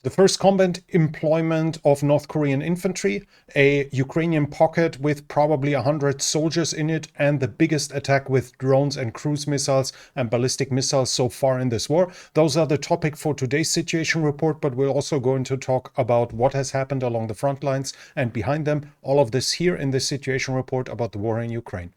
The first combat employment of North Korean infantry, a Ukrainian pocket with probably 100 soldiers in it, and the biggest attack with drones and cruise missiles and ballistic missiles so far in this war. Those are the topic for today's situation report, but we're also going to talk about what has happened along the front lines and behind them. All of this here in this situation report about the war in Ukraine.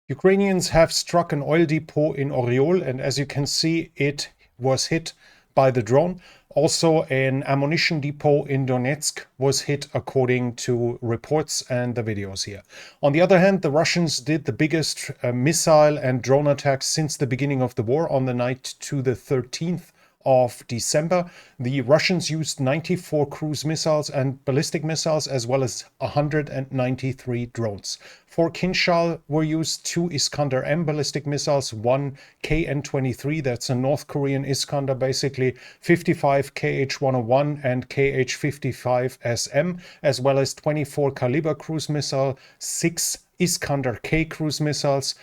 Ukrainians have struck an oil depot in Oriol, and as you can see, it was hit by the drone. Also, an ammunition depot in Donetsk was hit according to reports and the videos here. On the other hand, the Russians did the biggest missile and drone attacks since the beginning of the war on the night to the 13th of December. The Russians used 94 cruise missiles and ballistic missiles, as well as 193 drones. 4 Kinzhal were used, 2 Iskander-M ballistic missiles, 1 KN-23, that's a North Korean Iskander basically, 55 KH-101 and KH-55SM, as well as 24 Caliber cruise missile, 6 Iskander K cruise missiles.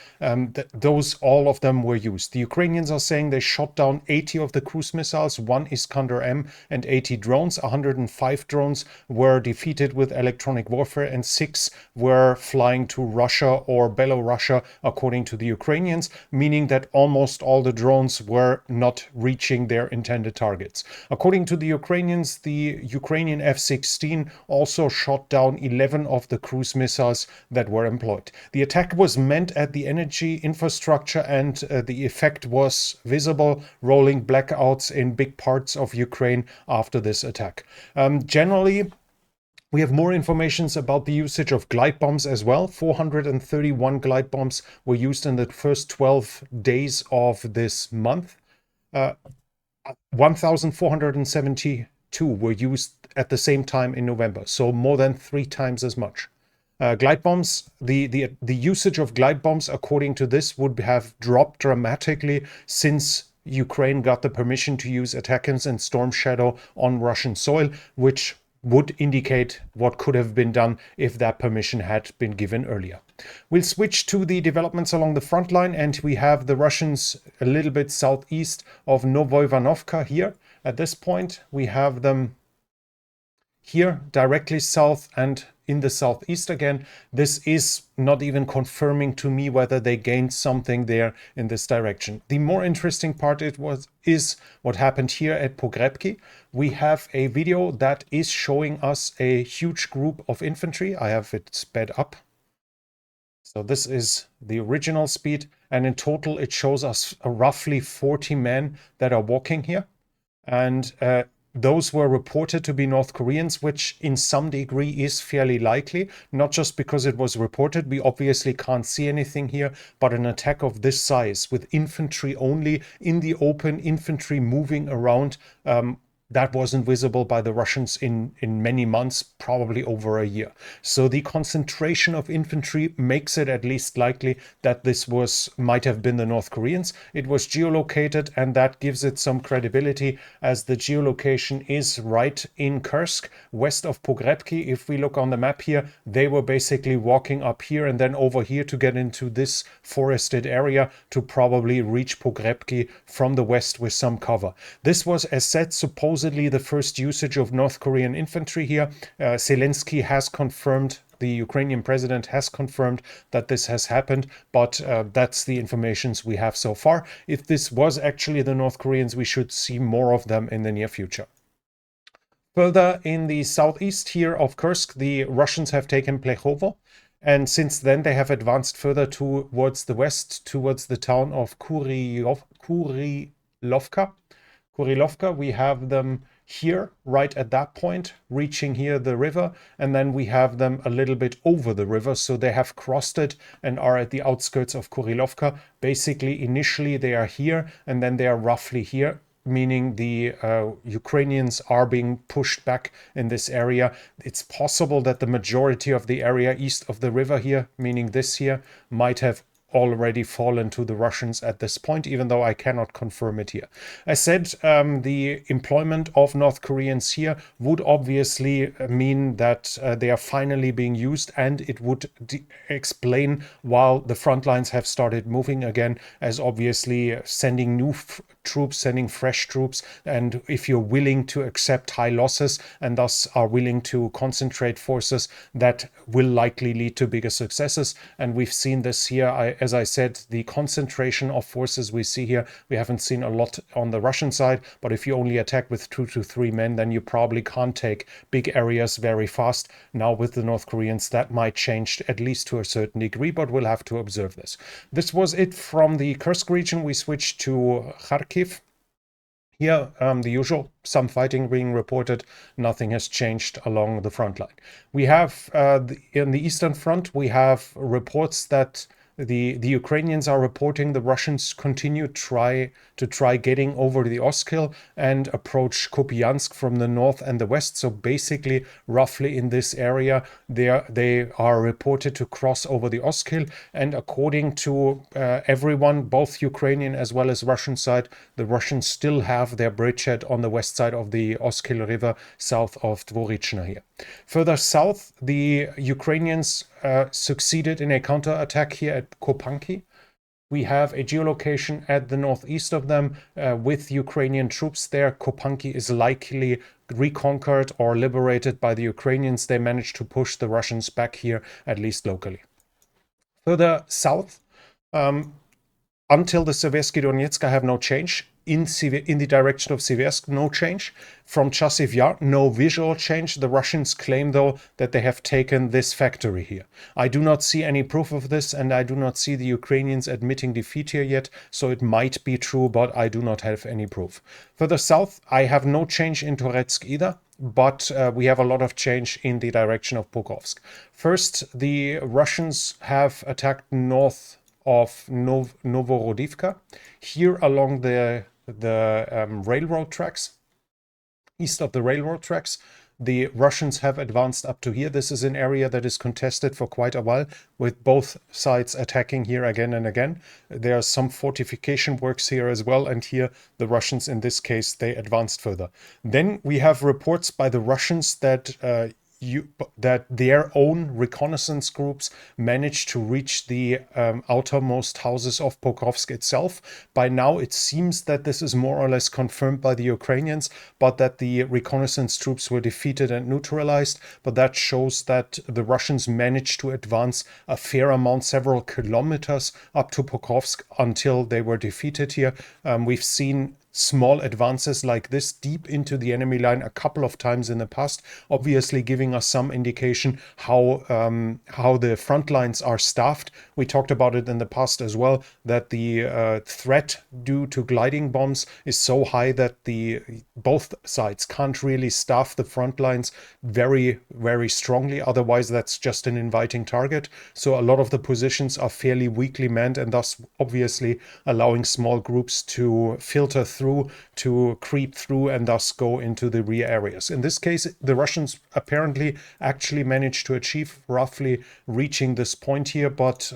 Those, all of them were used. The Ukrainians are saying they shot down 80 of the cruise missiles, 1 Iskander M, and 80 drones. 105 drones were defeated with electronic warfare, and 6 were flying to Russia or Belarus, according to the Ukrainians, meaning that almost all the drones were not reaching their intended targets. According to the Ukrainians, the Ukrainian F-16 also shot down 11 of the cruise missiles that were employed. The attack was meant at the energy infrastructure, and the effect was visible, rolling blackouts in big parts of Ukraine after this attack. Generally, we have more information about the usage of glide bombs as well. 431 glide bombs were used in the first 12 days of this month. 1,472 were used at the same time in November, so more than 3 times as much. Glide bombs, the usage of glide bombs, according to this, would have dropped dramatically since Ukraine got the permission to use ATACMS and Storm Shadow on Russian soil, which would indicate what could have been done if that permission had been given earlier. We'll switch to the developments along the front line, and we have the Russians a little bit southeast of Novoivanovka here. At this point, we have them here directly south and in the southeast again. This is not even confirming to me whether they gained something there in this direction. The more interesting part is what happened here at Pogrebki. We have a video that is showing us a huge group of infantry. I have it sped up. So this is the original speed, and in total it shows us roughly 40 men that are walking here. And those were reported to be North Koreans, which in some degree is fairly likely, not just because it was reported. We obviously can't see anything here, but an attack of this size with infantry only in the open, infantry moving around, that wasn't visible by the Russians in many months, probably over a year. So the concentration of infantry makes it at least likely that this might have been the North Koreans. It was geolocated, and that gives it some credibility, as the geolocation is right in Kursk, west of Pogrebki. If we look on the map here, they were basically walking up here and then over here to get into this forested area to probably reach Pogrebki from the west with some cover. This was, as said, supposedly the first usage of North Korean infantry here. Zelensky has confirmed, the Ukrainian president has confirmed that this has happened, but that's the information we have so far. If this was actually the North Koreans, we should see more of them in the near future. Further in the southeast here of Kursk, the Russians have taken Plechovo, and since then they have advanced further towards the west, towards the town of Kurilovka. We have them here right at that point, reaching here the river, and then we have them a little bit over the river, so they have crossed it and are at the outskirts of Kurilovka. Basically, initially they are here, and then they are roughly here, meaning the Ukrainians are being pushed back in this area. It's possible that the majority of the area east of the river here, meaning this here, might have already fallen to the Russians at this point, even though I cannot confirm it here. I said the employment of North Koreans here would obviously mean that they are finally being used, and it would explain while the front lines have started moving again, as obviously sending new troops, sending fresh troops, and if you're willing to accept high losses and thus are willing to concentrate forces, that will likely lead to bigger successes. And we've seen this here. As I said, the concentration of forces we see here, we haven't seen a lot on the Russian side, but if you only attack with 2 to 3 men, then you probably can't take big areas very fast. Now with the North Koreans, that might change at least to a certain degree, but we'll have to observe this. This was it from the Kursk region. We switched to Kharkiv. Here, the usual, some fighting being reported. Nothing has changed along the front line. We have, in the Eastern Front, we have reports that the Ukrainians are reporting the Russians continue to try getting over the Oskil and approach Kupiansk from the north and the west. So basically, roughly in this area, they are reported to cross over the Oskil. And according to everyone, both Ukrainian as well as Russian side, the Russians still have their bridgehead on the west side of the Oskil River, south of Dvorichna here. Further south, the Ukrainians succeeded in a counterattack here at Kopanki. We have a geolocation at the northeast of them with Ukrainian troops there. Kopanki is likely reconquered or liberated by the Ukrainians. They managed to push the Russians back here, at least locally. Further south, until the Seversky Donetsk, I have no change. In the direction of Seversk, no change. From Chasiv Yar, no visual change. The Russians claim, though, that they have taken this factory here. I do not see any proof of this, and I do not see the Ukrainians admitting defeat here yet, so it might be true, but I do not have any proof. Further south, I have no change in Toretsk either, but we have a lot of change in the direction of Pokrovsk. First, the Russians have attacked north of Novorodivka, here along the railroad tracks, east of the railroad tracks. The Russians have advanced up to here. This is an area that is contested for quite a while, with both sides attacking here again and again. There are some fortification works here as well, and here the Russians, in this case, they advanced further. Then we have reports by the Russians that that their own reconnaissance groups managed to reach the outermost houses of Pokrovsk itself. By now, it seems that this is more or less confirmed by the Ukrainians, but that the reconnaissance troops were defeated and neutralized. But that shows that the Russians managed to advance a fair amount, several kilometers up to Pokrovsk until they were defeated here. We've seen small advances like this deep into the enemy line a couple of times in the past, obviously giving us some indication how the front lines are staffed. We talked about it in the past as well, that the threat due to gliding bombs is so high that both sides can't really staff the front lines very, very strongly. Otherwise, that's just an inviting target. So a lot of the positions are fairly weakly manned, and thus obviously allowing small groups to filter through, to creep through, and thus go into the rear areas. In this case, the Russians apparently actually managed to achieve roughly reaching this point here, but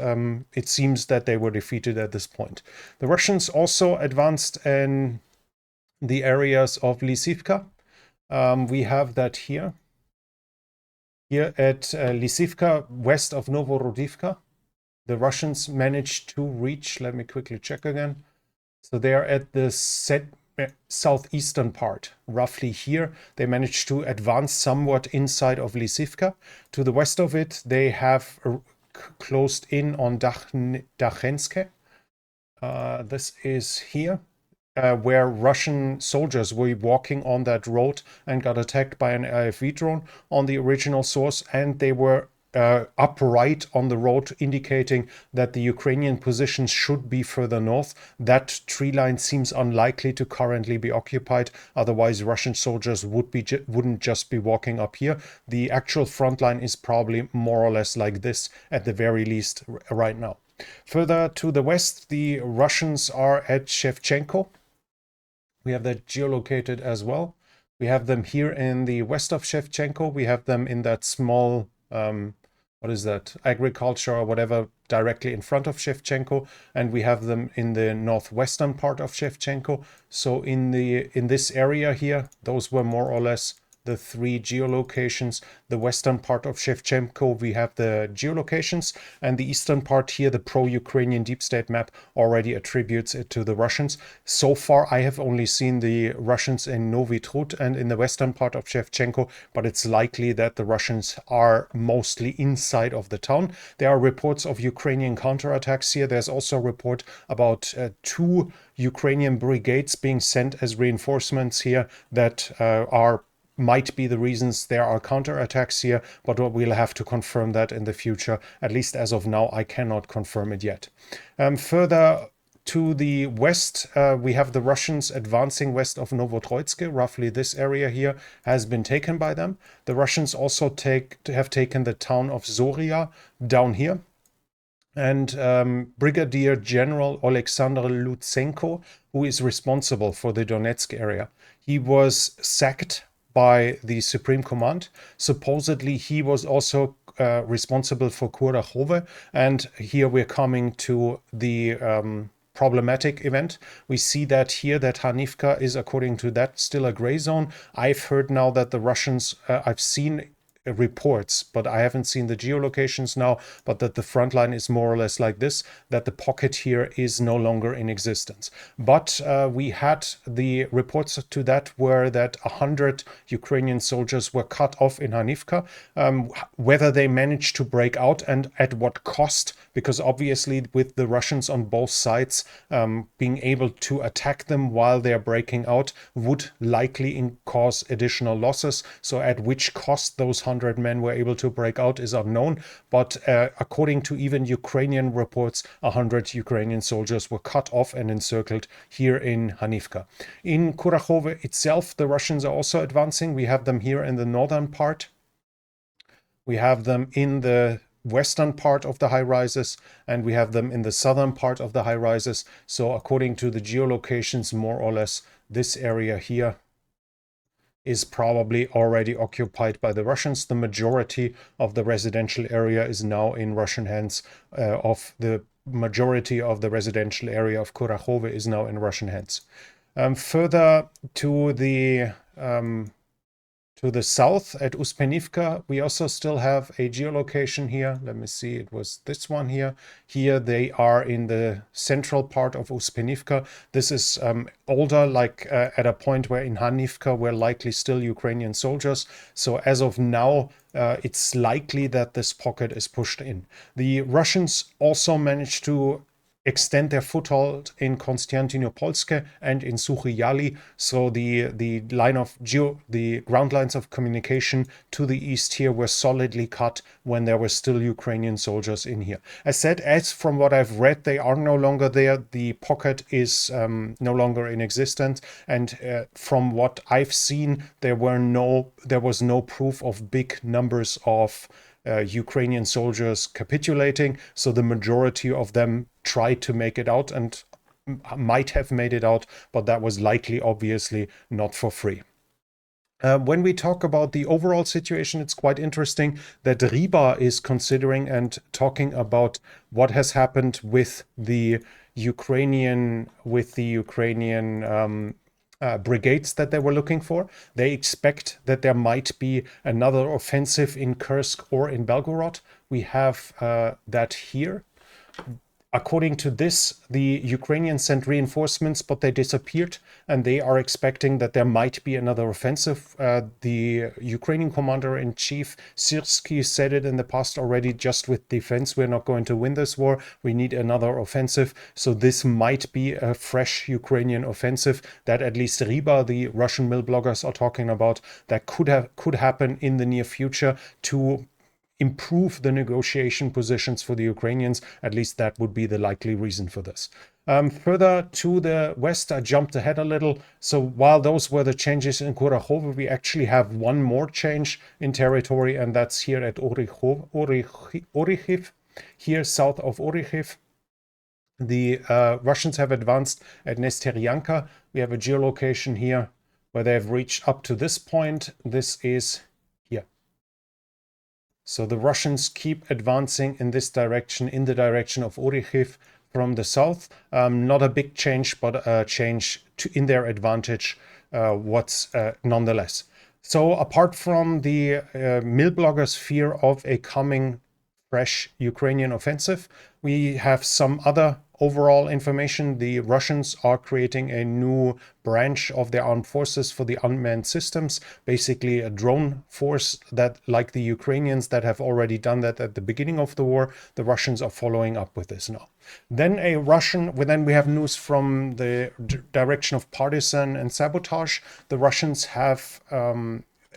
it seems that they were defeated at this point. The Russians also advanced in the areas of Lysivka. We have that here. Here at Lysivka, west of Novorodivka, the Russians managed to reach, let me quickly check again. So they are at the southeastern part, roughly here. They managed to advance somewhat inside of Lysivka. To the west of it, they have closed in on Dakhenske. This is here, where Russian soldiers were walking on that road and got attacked by an AFV drone on the original source, and they were upright on the road, indicating that the Ukrainian positions should be further north. That tree line seems unlikely to currently be occupied. Otherwise, Russian soldiers wouldn't just be walking up here. The actual front line is probably more or less like this, at the very least, right now. Further to the west, the Russians are at Shevchenko. We have that geolocated as well. We have them here in the west of Shevchenko. We have them in that small what is that, agriculture or whatever directly in front of Shevchenko, and we have them in the northwestern part of Shevchenko. So in this area here, those were more or less the three geolocations. The western part of Shevchenko, we have the geolocations, and the eastern part here, the pro-Ukrainian deep state map, already attributes it to the Russians. So far, I have only seen the Russians in Novi Trud and in the western part of Shevchenko, but it's likely that the Russians are mostly inside of the town. There are reports of Ukrainian counterattacks here. There's also a report about 2 Ukrainian brigades being sent as reinforcements here that might be the reasons there are counterattacks here, but we'll have to confirm that in the future. At least as of now, I cannot confirm it yet. Further to the west, we have the Russians advancing west of Novotroitsk. Roughly this area here has been taken by them. The Russians also have taken the town of Zoria down here. And Brigadier General Alexander Lutsenko, who is responsible for the Donetsk area, he was sacked by the Supreme Command. Supposedly, he was also responsible for Kurakhove. And here we're coming to the problematic event. We see that here that Hanivka is, according to that, still a gray zone. I've heard now that the Russians, I've seen reports, but I haven't seen the geolocations now, but that the front line is more or less like this, that the pocket here is no longer in existence. But we had the reports to that were that 100 Ukrainian soldiers were cut off in Hanivka. Whether they managed to break out and at what cost, because obviously with the Russians on both sides being able to attack them while they're breaking out would likely cause additional losses. So at which cost those 100 men were able to break out is unknown, but according to even Ukrainian reports, 100 Ukrainian soldiers were cut off and encircled here in Hanivka. In Kurakhove itself, the Russians are also advancing. We have them here in the northern part. We have them in the western part of the high rises, and we have them in the southern part of the high rises. So according to the geolocations, more or less this area here is probably already occupied by the Russians. The majority of the residential area is now in Russian hands. The majority of the residential area of Kurakhove is now in Russian hands. Further to the south at Uspenivka, we also still have a geolocation here. Let me see, it was this one here. Here they are in the central part of Uspenivka. This is older, like at a point where in Hanivka were likely still Ukrainian soldiers. So as of now, it's likely that this pocket is pushed in. The Russians also managed to extend their foothold in Konstantinopolsk and in Suchy Yali. So the ground lines of communication to the east here were solidly cut when there were still Ukrainian soldiers in here. As said, as from what I've read, they are no longer there. The pocket is no longer in existence, and from what I've seen, there was no proof of big numbers of Ukrainian soldiers capitulating, so the majority of them tried to make it out and might have made it out, but that was likely, obviously, not for free. When we talk about the overall situation, it's quite interesting that Riba is considering and talking about what has happened with the Ukrainian brigades that they were looking for. They expect that there might be another offensive in Kursk or in Belgorod. We have that here. According to this, the Ukrainians sent reinforcements, but they disappeared, and they are expecting that there might be another offensive. The Ukrainian commander-in-chief, Syrsky, said it in the past already, just with defense, we're not going to win this war. We need another offensive. So this might be a fresh Ukrainian offensive that at least Riba, the Russian mill bloggers, are talking about, that could happen in the near future to improve the negotiation positions for the Ukrainians. At least that would be the likely reason for this. Further to the west, I jumped ahead a little. So while those were the changes in Kurakhove, we actually have one more change in territory, and that's here at Orikhiv, here south of Orikhiv. The Russians have advanced at Nesteryanka. We have a geolocation here where they have reached up to this point. This is here. So the Russians keep advancing in this direction, in the direction of Orikhiv from the south. Not a big change, but a change in their advantage, nonetheless. So apart from the mill bloggers' fear of a coming fresh Ukrainian offensive, we have some other overall information. The Russians are creating a new branch of their armed forces for the unmanned systems, basically a drone force that, like the Ukrainians that have already done that at the beginning of the war, the Russians are following up with this now. Then we have news from the direction of partisan and sabotage. The Russians have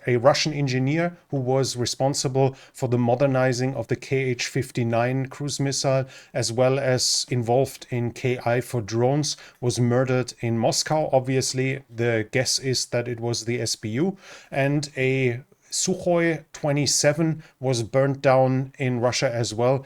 a Russian engineer who was responsible for the modernizing of the Kh-59 cruise missile, as well as involved in Ki for drones, was murdered in Moscow. Obviously, the guess is that it was the SBU. And a Sukhoi 27 was burnt down in Russia as well.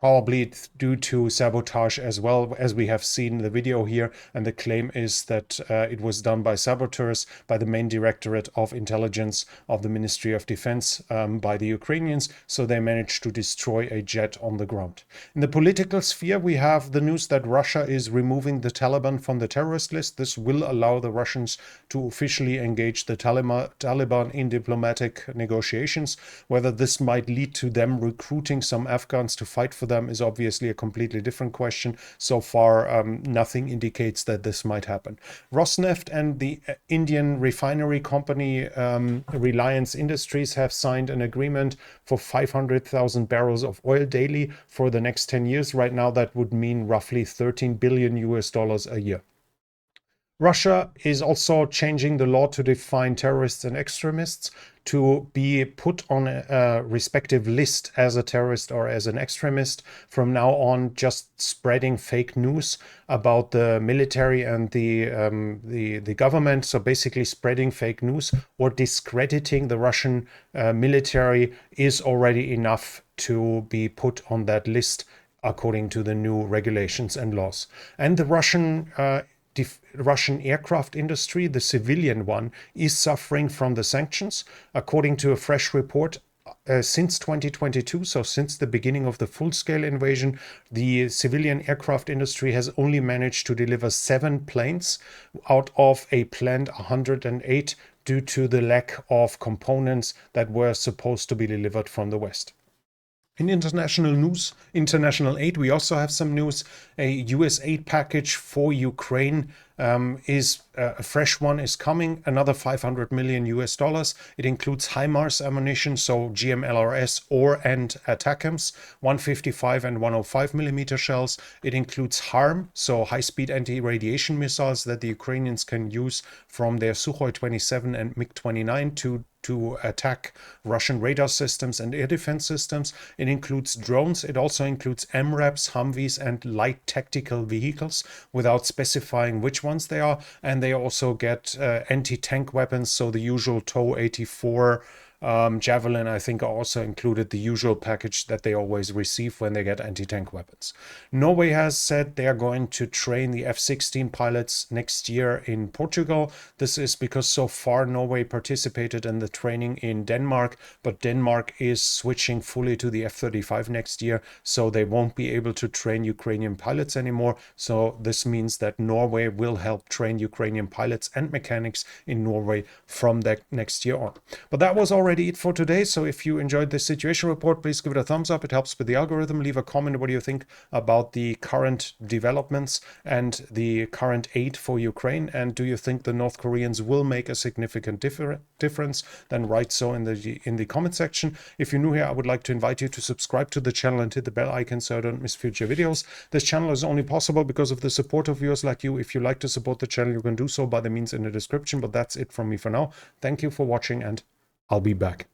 Probably due to sabotage as well, as we have seen the video here. And the claim is that it was done by saboteurs, by the main directorate of intelligence of the Ministry of Defense, by the Ukrainians. So they managed to destroy a jet on the ground. In the political sphere, we have the news that Russia is removing the Taliban from the terrorist list. This will allow the Russians to officially engage the Taliban in diplomatic negotiations. Whether this might lead to them recruiting some Afghans to fight for them is obviously a completely different question. So far, nothing indicates that this might happen. Rosneft and the Indian refinery company Reliance Industries have signed an agreement for 500,000 barrels of oil daily for the next 10 years. Right now, that would mean roughly $13 billion a year. Russia is also changing the law to define terrorists and extremists to be put on a respective list as a terrorist or as an extremist. From now on, just spreading fake news about the military and the government. So basically spreading fake news or discrediting the Russian military is already enough to be put on that list according to the new regulations and laws. And the Russian aircraft industry, the civilian one, is suffering from the sanctions. According to a fresh report, since 2022, so since the beginning of the full-scale invasion, the civilian aircraft industry has only managed to deliver 7 planes out of a planned 108 due to the lack of components that were supposed to be delivered from the West. In international news, international aid, we also have some news. A US aid package for Ukraine is a fresh one is coming, another $500 million. It includes HIMARS ammunition, so GMLRS and ATACMS, 155 and 105 millimeter shells. It includes HARM, so high-speed anti-radiation missiles that the Ukrainians can use from their Sukhoi 27 and MiG-29 to attack Russian radar systems and air defense systems. It includes drones. It also includes MRAPs, Humvees, and light tactical vehicles without specifying which ones they are. And they also get anti-tank weapons, so the usual TOW-84, Javelin, I think, are also included, the usual package that they always receive when they get anti-tank weapons. Norway has said they are going to train the F-16 pilots next year in Portugal. This is because so far Norway participated in the training in Denmark, but Denmark is switching fully to the F-35 next year, so they won't be able to train Ukrainian pilots anymore. So this means that Norway will help train Ukrainian pilots and mechanics in Norway from that next year on. But that was already it for today. So if you enjoyed this situation report, please give it a thumbs up. It helps with the algorithm. Leave a comment. What do you think about the current developments and the current aid for Ukraine? And do you think the North Koreans will make a significant difference? Then write so in the comment section. If you're new here, I would like to invite you to subscribe to the channel and hit the bell icon so I don't miss future videos. This channel is only possible because of the support of viewers like you. If you like to support the channel, you can do so by the means in the description. But that's it from me for now. Thank you for watching, and I'll be back.